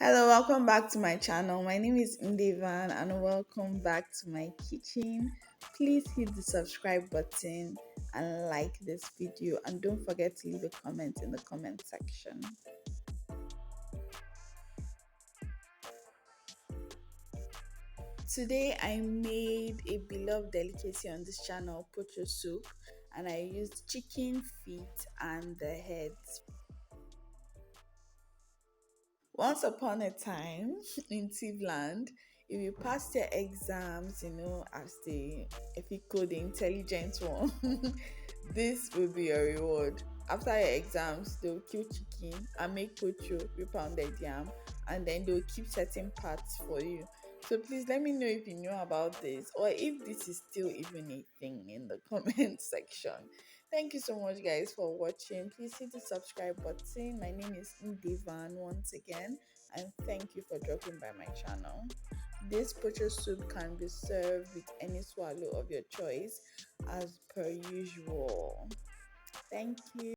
Hello, welcome back to my channel. My name is Mdevaan and welcome back to my kitchen. Please hit the subscribe button and like this video, and don't forget to leave a comment in the comment section. Today I made a beloved delicacy on this channel, Pocho soup, and I used chicken feet and the heads. Once upon a time in Tivland, if you passed your exams, as if you could, the intelligent one, this will be your reward. After your exams, they'll kill chicken and make pocho with pounded yam, and then they'll keep certain parts for you. So please let me know if you know about this, or if this is still even a thing in the comment section. Thank you so much, guys, for watching. Please hit the subscribe button. My name is Mdevaan once again, and thank you for dropping by my channel. This pocho soup can be served with any swallow of your choice, as per usual. Thank you.